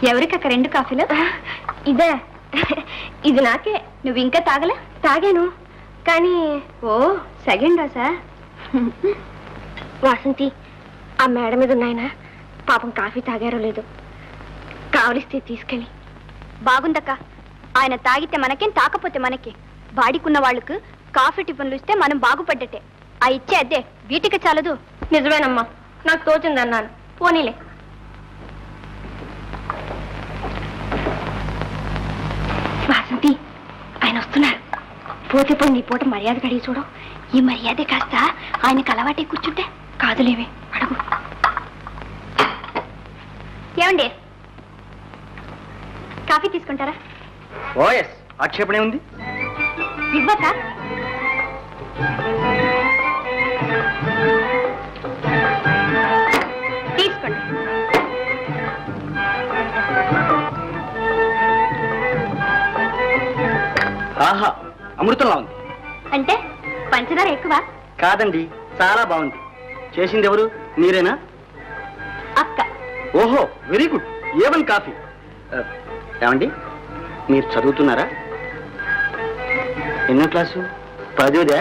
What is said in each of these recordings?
ఎవరికక్క 2 కాఫీలు? ఇదే, ఇది నాకే. నువ్వు ఇంకా తాగలే? తాగాను కానీ. ఓ సెకండ్ రాసా? వాసంతి, ఆ మేడ మీద ఉన్నాయన పాపం కాఫీ తాగారో లేదు, కావలిస్తే తీసుకెళ్ళి. బాగుందక్క, ఆయన తాగితే మనకేం, తాకపోతే మనకే. బాడికున్న వాళ్ళకు కాఫీ టిఫిన్లు ఇస్తే మనం బాగుపడ్డట్టే. ఆ ఇచ్చే అద్దే వీటికి చాలదు. నిజమేనమ్మా, నాకు తోచింది అన్నాను. పోనీలే. వాసంతి, ఆయన వస్తున్నారు. పోతే పోయి నీ పూట మర్యాద కడిగి చూడు. ఈ మర్యాదే కాస్త ఆయనకు అలవాటే కూర్చుంటే. కాదులేవే, అడుగు. ఏమండి, కాఫీ తీసుకుంటారా? ఓఎస్, ఆక్షేపణ ఉంది. ఇవ్వక తీసుకోండి. ఆహా, అమృతంలా ఉంది. అంటే పంచదార ఎక్కువ? కాదండి, చాలా బాగుంది. చేసింది ఎవరు? మీరేనా? అక్క. ఓహో, వెరీ గుడ్. A1 coffee. ఏమండి, మీరు చదువుతున్నారా? ఎన్నో క్లాసు? 10దా?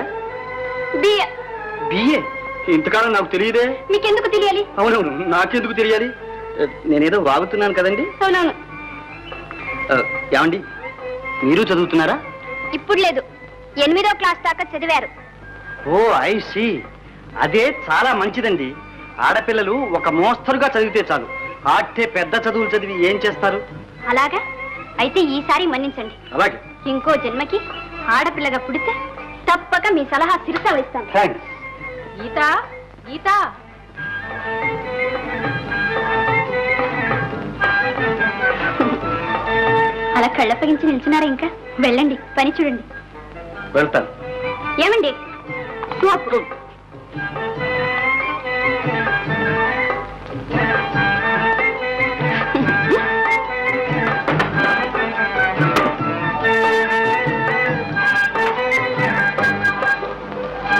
బిఏ. బిఏ? ఇంతకాలం నాకు తెలియదే. మీకెందుకు తెలియాలి? అవునవును, నాకెందుకు తెలియాలి? నేనేదో వాగుతున్నాను కదండి. అవునవును. ఏమండి, మీరు చదువుతున్నారా? ఇప్పుడు లేదు, 8వ క్లాస్ దాకా చదివారు. ఓ ఐ సీ. అదే చాలా మంచిదండి. ఆడపిల్లలు ఒక మోస్తరుగా చదివితే చాలు. ఆట్టే పెద్ద చదువులు చదివి ఏం చేస్తారు? అలాగా? అయితే ఈసారి మన్నించండి. అలాగే. ఇంకో జన్మకి ఆడపిల్లగా పుడితే తప్పక మీ సలహా శిరస వేస్తాను. థాంక్స్. గీత, గీత. అలా కళ్ళప్పగించి నిల్చున్నారా? ఇంకా వెళ్ళండి, పని చూడండి. వెళ్తాను. ఏమండి,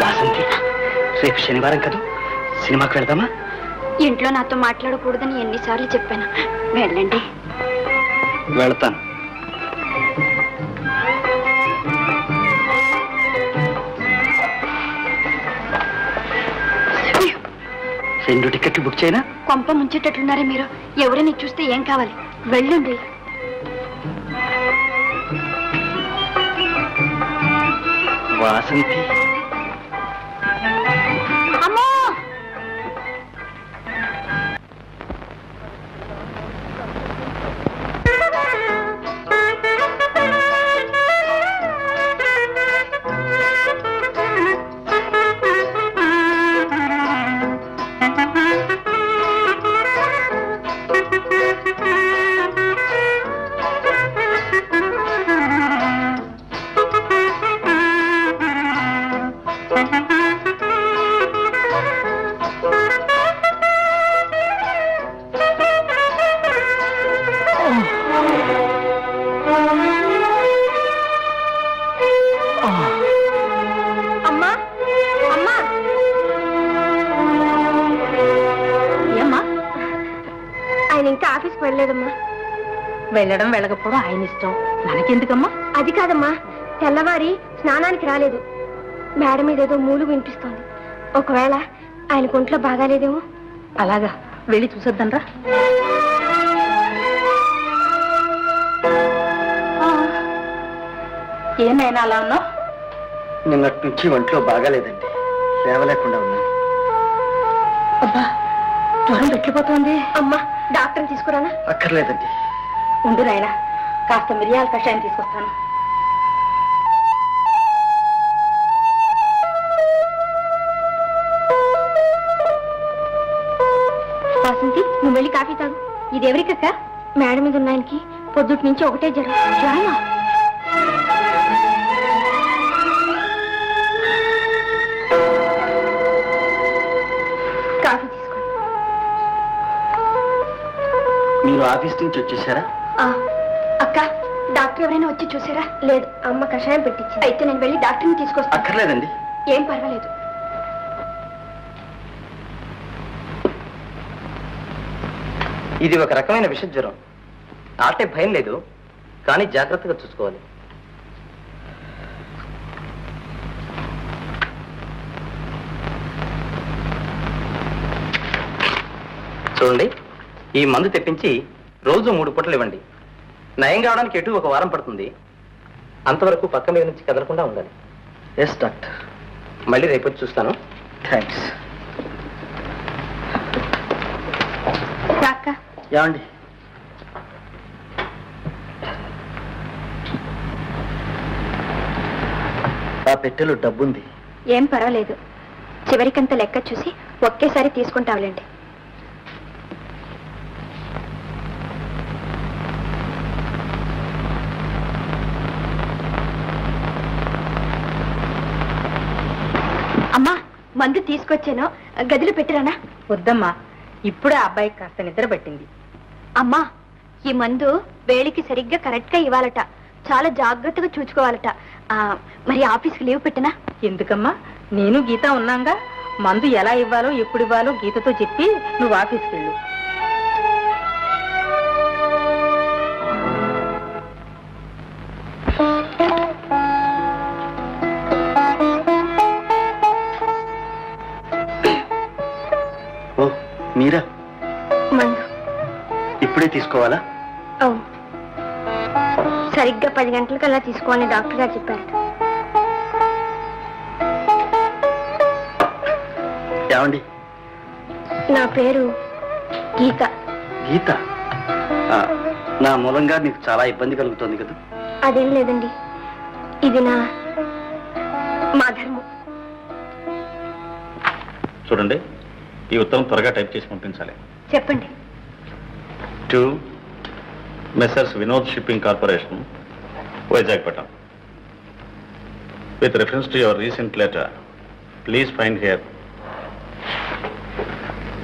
వాసంతి, రేపు శనివారం కదా, సినిమాకి వెళ్దామా? ఇంట్లో నాతో మాట్లాడకూడదని ఎన్నిసార్లు చెప్పాను. వెళ్ళండి. వెళ్తాను. రెండు టికెట్లు బుక్ చేయనా? కొంప ముంచేటట్లున్నారే మీరు. ఎవరైనా చూస్తే ఏం కావాలి? వెళ్ళండి. వాసంతి. అమ్మో, అమ్మా, అమ్మా. ఏమ్మా, ఆయన ఇంకా ఆఫీస్కి వెళ్ళలేదమ్మా. వెళ్ళడం వెళ్ళకపోవడం ఆయన ఇష్టం, మనకెందుకమ్మా? అది కాదమ్మా, తెల్లవారి స్నానానికి రాలేదు. మేడ మీద ఏదో మూలు వినిపిస్తోంది. ఒకవేళ ఆయన ఒంట్లో బాగాలేదేమో. అలాగా, వెళ్ళి చూసొద్దాన్రా. ఏమైనా అలా ఉన్నావు? నిన్నటి నుంచి ఒంట్లో బాగాలేదండి, లేవలేకుండా ఉన్నాను. అబ్బా, జ్వరం పెట్టిపోతుంది. అమ్మా, డాక్టర్ తీసుకురానా? అక్కర్లేదండి. ఉండు నాయనా, కాస్త మిరియాల కషాయం తీసుకొస్తాను. వాసంతి, నువ్వు వెళ్ళి కాఫీ తాగు. ఇది ఎవరికక్క? మేడ మీద ఉన్నాయనికి పొద్దుటి నుంచి ఒకటే జ్వరం. జ్వరమా? కాఫీ తీసుకోండి. మీరు ఆఫీస్ నుంచి వచ్చేసారా? అక్క, డాక్టర్ ఎవరైనా వచ్చి చూసారా? లేదు, అమ్మ కషాయం పెట్టించి. అయితే నేను వెళ్ళి డాక్టర్ని తీసుకొస్తాను. అక్కర్లేదండి. ఏం పర్వాలేదు. ఇది ఒక రకమైన విష జ్వరం. ఆటే భయం లేదు, కానీ జాగ్రత్తగా చూసుకోవాలి. చూడండి, ఈ మందు తెప్పించి రోజు 3 పూటలు ఇవ్వండి. నయం కావడానికి ఎటు 1 వారం పడుతుంది. అంతవరకు పక్క మీద నుంచి కదలకుండా ఉండాలి. Yes doctor. మళ్ళీ రేపు వచ్చి చూస్తాను. థ్యాంక్స్. అక్క, ఏమండి, ఆ పెట్టెలో డబ్బుంది. ఏం పర్వాలేదు, చివరికంత లెక్క చూసి ఒకేసారి తీసుకుంటావులేండి. అమ్మా, మందు తీసుకొచ్చాను, గదిలో పెట్టిరానా? వద్దమ్మా, ఇప్పుడే ఆ అబ్బాయికి కాస్త నిద్ర పట్టింది. అమ్మా, ఈ మందు వేళకి సరిగ్గా కరెక్ట్ గా ఇవ్వాలట, చాలా జాగ్రత్తగా చూసుకోవాలట. మరి ఆఫీస్కి లీవ్ పెట్టినా? ఎందుకమ్మా, నేను గీత ఉన్నాగా. మందు ఎలా ఇవ్వాలో ఎప్పుడు ఇవ్వాలో గీతతో చెప్పి నువ్వు ఆఫీస్కి వెళ్ళు. ఓ మీరా? మందు ఇప్పుడే తీసుకోవాలా? అవును, సరిగ్గా 10 గంటలకల్లా తీసుకోవాలని డాక్టర్ గారు చెప్పారు. ఏమండి, నా పేరు గీత. గీత? నా మూలంగా నీకు చాలా ఇబ్బంది కలుగుతోంది కదా? అదేం లేదండి, ఇది మా ధర్మం. చూడండి, ఈ ఉత్తరం త్వరగా టైప్ చేసి పంపించాలి. చెప్పండి. To messrs Vinod shipping corporation, Vizagapatnam. With reference to your recent letter, please find here.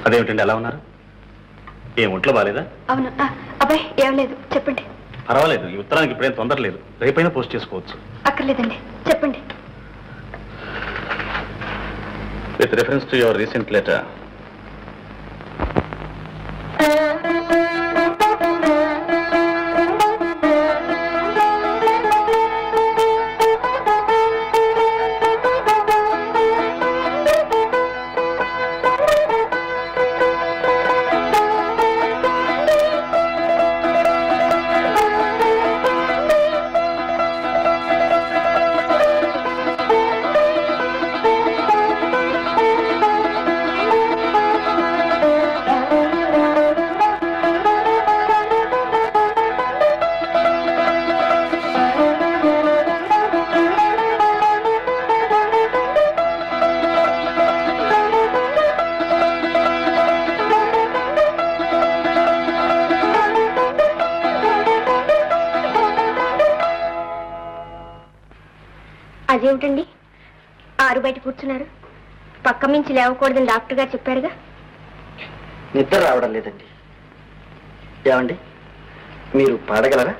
అదేమిటండి అలా ఉన్నారు? ఏం ఒంట్లో బాలేదా? అవును. అబ్బాయి, ఏం లేదు, చెప్పండి. పర్వాలేదు, ఈ ఉత్తరానికి ఇప్పుడేం తొందర లేదు, రేపైనా పోస్ట్ చేసుకోవచ్చు. అక్కర్లేదండి, చెప్పండి. With reference to your recent letter, అదేమిటండి, 6 బయట కూర్చున్నారు? పక్క మించి లేవకూడదని డాక్టర్ గారు చెప్పారుగా. నిద్ర రావడం లేదండి. ఏమండి, మీరు పాడగలరా?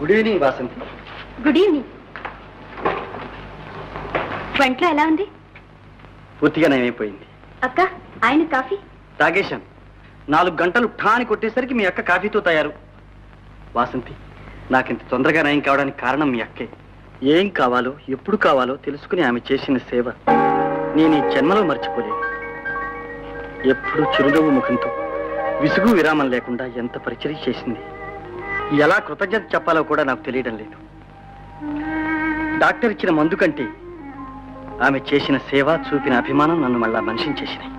Good evening Vasanthi. Good evening. వంటలో ఎలా ఉంది? పూర్తిగా నయమైపోయింది. అక్క, ఆయన కాఫీ తాగేశాను. 4 గంటలు ఠాని కొట్టేసరికి మీ అక్క కాఫీతో తయారు. వాసంతి, నాకింత తొందరగా నయం కావడానికి కారణం మీ అక్కే. ఏం కావాలో ఎప్పుడు కావాలో తెలుసుకుని ఆమె చేసిన సేవ నేను ఈ జన్మలో మర్చిపోలేను. ఎప్పుడు చిరునవ్వు ముఖంతో విసుగు విరామం లేకుండా ఎంత పరిచర్య చేసింది. ఎలా కృతజ్ఞత చెప్పాలో కూడా నాకు తెలియడం లేదు. డాక్టర్ ఇచ్చిన మందు కంటే ఆమె చేసిన సేవ, చూపిన అభిమానం నన్ను మళ్ళా మనిషిని చేసినాయి.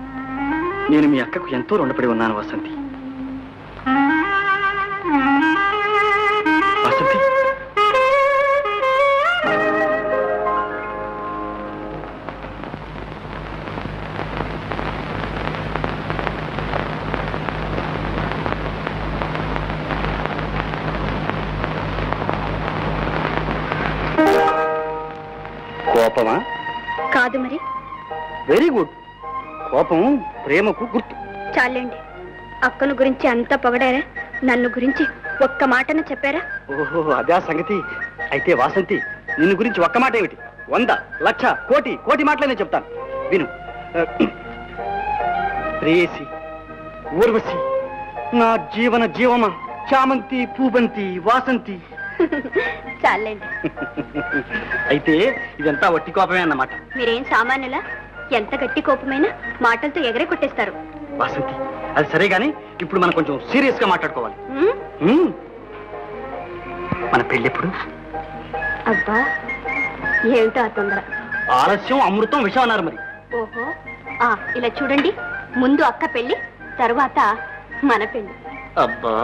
నేను మీ అక్కకు ఎంతో రుణపడి ఉన్నాను వాసంతి. వాసంతి, కోపమా? కాదు మరి. Very good. కోపం ప్రేమకు గుర్తు. చాలండి, అక్కను గురించి అంతా పొగడారా, నన్ను గురించి ఒక్క మాటన చెప్పారా? ఓహో, అదే సంగతి. అయితే వాసంతి, నిన్ను గురించి ఒక్క మాట ఏమిటి, 100, 1,00,000, కోటి కోటి మాటలనే చెప్తాను. విను. ప్రేయసి, ఊర్వశి, నా జీవన జీవమా, చామంతి, పూబంతి, వాసంతి. చాలండి. అయితే ఇదంతా వట్టి కోపమే అన్నమాట. మీరేం సామాన్యులా? ఎంత గట్టి కోపమైనా మాటలతో ఎగరే కొట్టేస్తారు. వాసంతి, అది సరే గాని ఇప్పుడు మనం కొంచెం సీరియస్ గా మాట్లాడుకోవాలి. మన పెళ్ళెప్పుడు? అబ్బా, ఏమిటో ఆ తొందర. ఆలస్యం అమృతం విషం అన్నారు మరి. ఓహో, ఇలా చూడండి, ముందు అక్క పెళ్లి, తరువాత మన పెళ్లి. అబ్బా,